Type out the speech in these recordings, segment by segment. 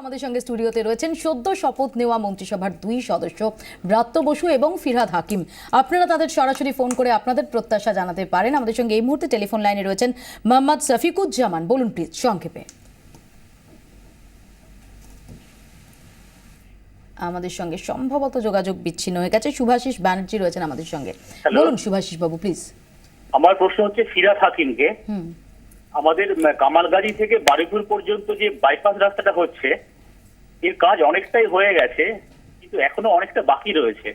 আমাদের সঙ্গে স্টুডিওতে রয়েছেন সদ্য শপথ নেওয়া মন্ত্রিসভার দুই সদস্য ব্রাত্য বসু এবং ফিরহাদ হাকিম। আপনারা তাদের সরাসরি ফোন করে আপনাদের প্রত্যাশা জানাতে পারেন। আমাদের সঙ্গে এই মুহূর্তে টেলিফোন লাইনে রয়েছেন মোহাম্মদ শফিকুজ্জামান। বলুন প্লিজ সংক্ষেপে। আমাদের সঙ্গে সম্ভবত যোগাযোগ বিচ্ছিন্ন হয়ে গেছে। শুভাশিস ব্যানার্জি রয়েছেন আমাদের সঙ্গে। বলুন শুভাশিস বাবু প্লিজ। আমার প্রশ্ন হচ্ছে ফিরহাদ হাকিমকে, আমাদের কামালগাড়ি থেকে বারুইপুর পর্যন্ত যে বাইপাস রাস্তাটা হচ্ছে এর কাজ অনেকটাই হয়ে গেছে, কিন্তু এখনো অনেকটা বাকি রয়েছে।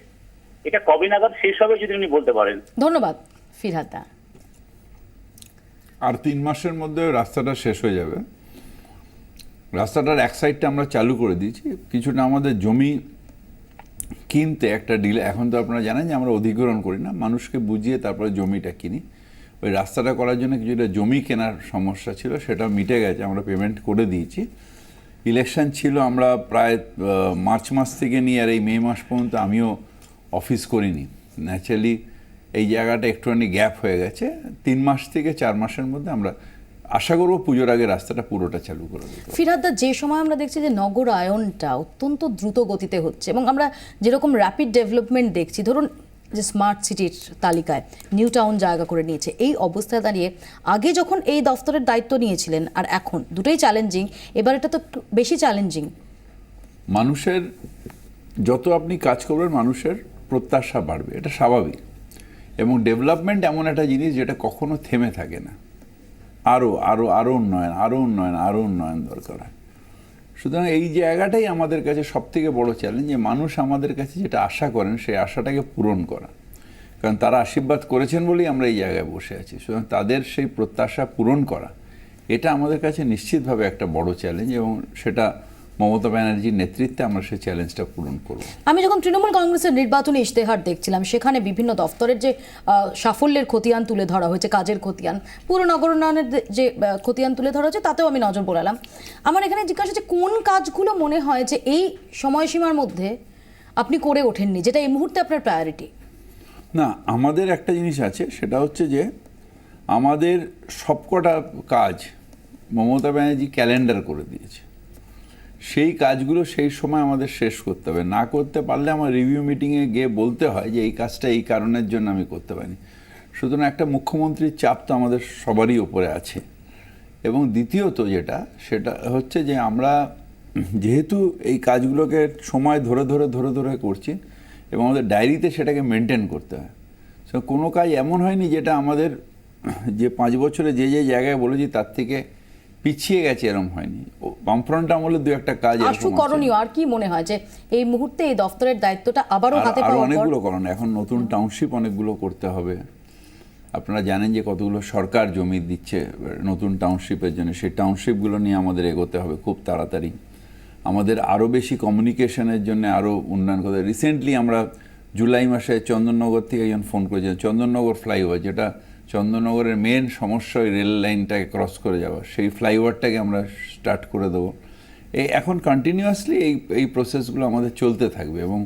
এটা কবে নাগাদ শেষ হবে যদি উনি বলতে পারেন। ধন্যবাদ ফিরহাদ দা। আর 3 মাসের মধ্যে রাস্তাটা শেষ হয়ে যাবে। রাস্তাটার এক সাইডটা আমরা চালু করে দিয়েছি, কিছুটা আমাদের জমি কিনতে একটা ডিলে। এখন তো আপনারা জানেন যে আমরা অধিগ্রহণ করি না, মানুষকে বুঝিয়ে তারপরে জমিটা কিনি। ওই রাস্তাটা করার জন্য কিছুটা জমি কেনার সমস্যা ছিল, সেটা মিটে গেছে, আমরা পেমেন্ট করে দিয়েছি। ইলেকশন ছিল, আমরা প্রায় মার্চ মাস থেকে নিয়ে আর এই মে মাস পর্যন্ত আমিও অফিস করিনি। ন্যাচারালি এই জায়গাটা একটুখানি গ্যাপ হয়ে গেছে। 3 মাস থেকে 4 মাসের মধ্যে আমরা আশা করবো পুজোর আগে রাস্তাটা পুরোটা চালু করে দেবো। ফিরহাদ দা, যে সময় আমরা দেখছি যে নগরায়নটা অত্যন্ত দ্রুত গতিতে হচ্ছে এবং আমরা যেরকম র্যাপিড ডেভেলপমেন্ট দেখছি, ধরুন যে স্মার্ট সিটির তালিকায় নিউ টাউন জায়গা করে নিয়েছে, এই অবস্থায় দাঁড়িয়ে আগে যখন এই দফতরের দায়িত্ব নিয়েছিলেন আর এখন দুটোই চ্যালেঞ্জিং, এবার এটা তো একটু বেশি চ্যালেঞ্জিং। মানুষের যত আপনি কাজ করবেন মানুষের প্রত্যাশা বাড়বে, এটা স্বাভাবিক। এবং ডেভেলপমেন্ট এমন একটা জিনিস যেটা কখনো থেমে থাকে না, আরও আরও আরও উন্নয়ন, আরও উন্নয়ন, আরও উন্নয়ন দরকার হয়। সুতরাং এই জায়গাটাই আমাদের কাছে সবথেকে বড় চ্যালেঞ্জ, যে মানুষ আমাদের কাছে যেটা আশা করেন সেই আশাটাকে পূরণ করা। কারণ তারা আশীর্বাদ করেছেন বলেই আমরা এই জায়গায় বসে আছি। সুতরাং তাদের সেই প্রত্যাশা পূরণ করা, এটা আমাদের কাছে নিশ্চিতভাবে একটা বড় চ্যালেঞ্জ, এবং সেটা মমতা ব্যানার্জির নেতৃত্বে আমরা সেই চ্যালেঞ্জটা পূরণ করব। আমি যখন তৃণমূল কংগ্রেসের নির্বাচনী ইশতেহার দেখছিলাম, সেখানে বিভিন্ন দফতরের যে সাফল্যের খতিয়ান তুলে ধরা হয়েছে, কাজের খতিয়ান, পুরো নগর উন্নয়নের যে খতিয়ান তুলে ধরা হয়েছে, তাতেও আমি নজর বোলালাম। আমার এখানে জিজ্ঞাসা হচ্ছে কোন কাজগুলো মনে হয় যে এই সময়সীমার মধ্যে আপনি করে ওঠেননি, যেটা এই মুহূর্তে আপনার প্রায়োরিটি? না, আমাদের একটা জিনিস আছে, সেটা হচ্ছে যে আমাদের সবকটা কাজ মমতা ব্যানার্জি ক্যালেন্ডার করে দিয়েছে। সেই কাজগুলো সেই সময় আমাদের শেষ করতে হবে। না করতে পারলে আমার রিভিউ মিটিংয়ে গিয়ে বলতে হয় যে এই কাজটা এই কারণের জন্য আমি করতে পারিনি। সুতরাং একটা মুখ্যমন্ত্রীর চাপ তো আমাদের সবারই ওপরে আছে। এবং দ্বিতীয়ত যেটা, সেটা হচ্ছে যে আমরা যেহেতু এই কাজগুলোকে সময় ধরে ধরে ধরে ধরে করছি, এবং আমাদের ডায়েরিতে সেটাকে মেনটেন করতে হয়। সো কোনো কাজ এমন হয়নি যেটা আমাদের যে 5 বছরে যে যে জায়গায় বলেছি তার থেকে পিছিয়ে গেছে, এরকম হয়নি। বামফ্রন্ট আমলে 2-1টা কাজ আশু করণীয়। আর কি মনে হয় যে এই মুহূর্তে এই দফতরের দায়িত্বটা আবারও হাতে পাওয়ার পর অনেকগুলো করণীয়, এখন নতুন টাউনশিপ অনেকগুলো করতে হবে। আপনারা জানেন যে কতগুলো সরকার জমি দিচ্ছে নতুন টাউনশিপের জন্য, সেই টাউনশিপগুলো নিয়ে আমাদের এগোতে হবে খুব তাড়াতাড়ি। আমাদের আরও বেশি কমিউনিকেশনের জন্য আরও উন্নয়ন করতে। রিসেন্টলি আমরা জুলাই মাসে চন্দননগর থেকে একজন ফোন করেছেন, চন্দননগর ফ্লাইওভার, যেটা চন্দননগরের মেন সমস্যা ওই রেল লাইনটাকে ক্রস করে যাওয়া, সেই ফ্লাইওভারটাকে আমরা স্টার্ট করে দেবো। এখন কন্টিনিউয়াসলি এই প্রসেসগুলো আমাদের চলতে থাকবে। এবং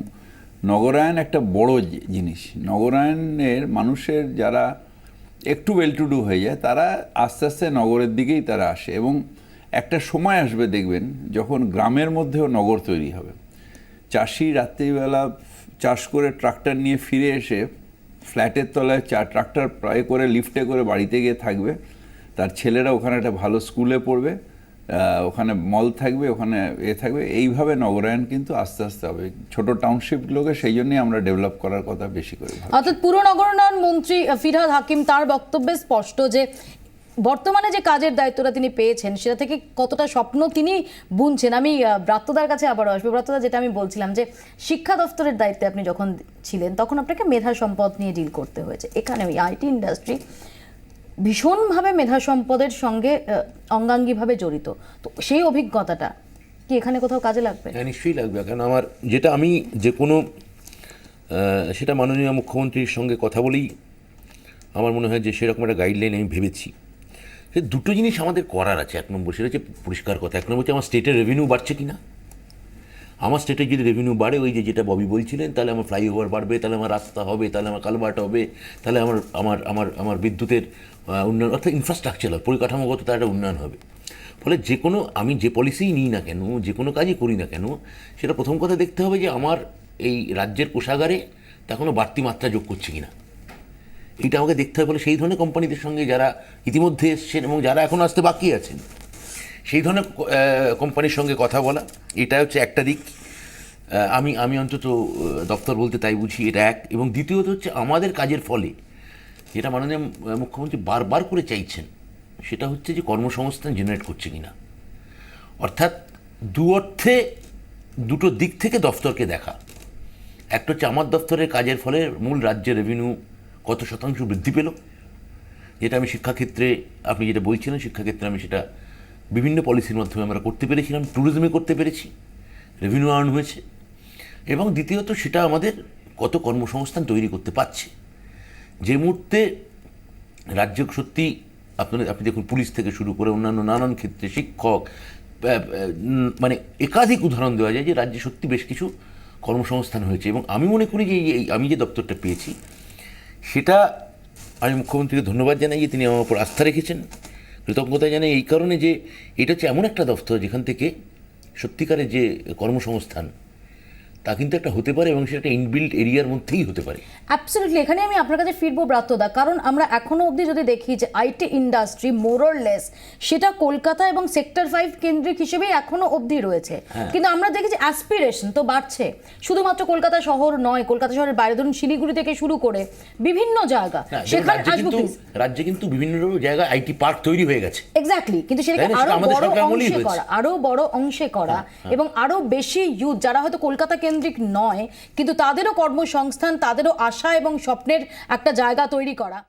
নগরায়ন একটা বড় জিনিস। নগরায়নের মানুষের যারা একটু ওয়েল টু ডু হয়ে যায়, তারা আস্তে আস্তে নগরের দিকেই তারা আসে। এবং একটা সময় আসবে দেখবেন যখন গ্রামের মধ্যেও নগর তৈরি হবে। চাষি রাত্রিবেলা চাষ করে ট্রাক্টর নিয়ে ফিরে এসে ফ্ল্যাটের তলায় ট্রাক্টর প্রায় করে লিফটে করে বাড়িতে গিয়ে থাকবে, তার ছেলেরা ওখানে একটা ভালো স্কুলে পড়বে, ওখানে মল থাকবে, ওখানে থাকবে। এইভাবে নগরায়ন কিন্তু আস্তে আস্তে হবে ছোট টাউনশিপগুলোকে। সেই জন্যই আমরা ডেভেলপ করার কথা বেশি করে ভাবছি। অর্থাৎ পুরো নগর উন্নয়ন মন্ত্রী ফিরহাদ হাকিম, তার বক্তব্যে স্পষ্ট যে বর্তমানে যে কাজের দায়িত্বটা তিনি পেয়েছেন সেটা থেকে কতটা স্বপ্ন তিনি বুনছেন। আমি ব্রাত্যদার কাছে আবারও আসবো। ব্রাত্যদা, যেটা আমি বলছিলাম যে শিক্ষা দফতরের দায়িত্বে আপনি যখন ছিলেন তখন আপনাকে মেধা সম্পদ নিয়ে ডিল করতে হয়েছে। এখানে ওই আইটি ইন্ডাস্ট্রি ভীষণভাবে মেধা সম্পদের সঙ্গে অঙ্গাঙ্গিভাবে জড়িত, তো সেই অভিজ্ঞতাটা কি এখানে কোথাও কাজে লাগবে? হ্যাঁ, নিশ্চয়ই লাগবে। কারণ আমার যেটা আমি যে কোনো সেটা মাননীয় মুখ্যমন্ত্রীর সঙ্গে কথা বলেই আমার মনে হয় যে সেরকম একটা গাইডলাইন আমি ভেবেছি। সে দুটো জিনিস আমাদের করার আছে। 1 নম্বর সেটা হচ্ছে পরিষ্কার কথা। 1 নম্বর হচ্ছে আমার স্টেটের রেভিনিউ বাড়ছে কি না। আমার স্টেটে যদি রেভিনিউ বাড়ে, ওই যেটা ববি বলছিলেন, তাহলে আমার ফ্লাইওভার বাড়বে, তাহলে আমার রাস্তা হবে, তাহলে আমার কালভার্ট হবে, তাহলে আমার আমার আমার আমার বিদ্যুতের উন্নয়ন, অর্থাৎ ইনফ্রাস্ট্রাকচার, পরিকাঠামোগত তার একটা উন্নয়ন হবে। ফলে যে কোনো আমি যে পলিসিই নিই না কেন, যে কোনো কাজই করি না কেন, সেটা প্রথম কথা দেখতে হবে যে আমার এই রাজ্যের কোষাগারে তা কোনো বাড়তি মাত্রা যোগ করছে কিনা, এটা আমাকে দেখতে হবে। বলে সেই ধরনের কোম্পানিদের সঙ্গে যারা ইতিমধ্যে এসছেন এবং যারা এখন আসতে বাকি আছেন, সেই ধরনের কোম্পানির সঙ্গে কথা বলা, এটা হচ্ছে একটা দিক। আমি অন্তত দপ্তর বলতে তাই বুঝি, এটা এক। এবং দ্বিতীয়ত হচ্ছে আমাদের কাজের ফলে যেটা মাননীয় মুখ্যমন্ত্রী বারবার করে চাইছেন, সেটা হচ্ছে যে কর্মসংস্থান জেনারেট করছে কিনা। অর্থাৎ দু অর্থে দুটো দিক থেকে দফতরকে দেখা। একটা হচ্ছে আমার দফতরের কাজের ফলে মূল রাজ্যের রেভিনিউ কত শতাংশ বৃদ্ধি পেল, যেটা আমি শিক্ষাক্ষেত্রে, আপনি যেটা বলছিলেন শিক্ষাক্ষেত্রে, আমি সেটা বিভিন্ন পলিসির মাধ্যমে আমরা করতে পেরেছিলাম, ট্যুরিজমে করতে পেরেছি, রেভিনিউ আর্ন হয়েছে। এবং দ্বিতীয়ত সেটা আমাদের কত কর্মসংস্থান তৈরি করতে পারছে। যে মুহূর্তে রাজ্য সত্যি আপনি দেখুন, পুলিশ থেকে শুরু করে অন্যান্য নানান ক্ষেত্রে, শিক্ষক, মানে একাধিক উদাহরণ দেওয়া যায় যে রাজ্যে সত্যি বেশ কিছু কর্মসংস্থান হয়েছে। এবং আমি মনে করি যে আমি যে দপ্তরটা পেয়েছি, সেটা আমি মুখ্যমন্ত্রীকে ধন্যবাদ জানাই যে তিনি আমার উপর আস্থা রেখেছেন, কৃতজ্ঞতা জানাই এই কারণে যে এটা হচ্ছে এমন একটা দপ্তর যেখান থেকে সত্যিকারের যে কর্মসংস্থান তা কিন্তু একটা হতে পারে, এবং সেটা একটা ইনবিল্ট এরিয়ার মধ্যেই হতে পারে। অ্যাবসলিউটলি। এখানে আমি আপনার কাছে ফিরবো ব্রাত্যদা, কারণ আমরা এখনো অবধি যদি দেখি যে আইটি ইন্ডাস্ট্রি মোরলেস সেটা কলকাতা এবং সেক্টর 5 কেন্দ্রিক হিসেবেই এখনো অবধি রয়েছে। কিন্তু আমরা দেখেছি অ্যাসপিরেশন তো বাড়ছে, শুধুমাত্র কলকাতা শহর নয়, কলকাতা শহরের বাইরে ধরুন শিলিগুড়ি থেকে শুরু করে বিভিন্ন জায়গা, সেখানে রাজ্যে কিন্তু বিভিন্ন জায়গায় আইটি পার্ক তৈরি হয়ে গেছে। এক্স্যাক্টলি, কিন্তু সেটাকে আরো বড় অংশে করা এবং আরো বেশি ইউথ যারা হয়তো কলকাতা কেন্দ্রিক নয় কিন্তু তাদেরও কর্মসংস্থান, তাদেরও আশা এবং স্বপ্নের একটা জায়গা তৈরি করা।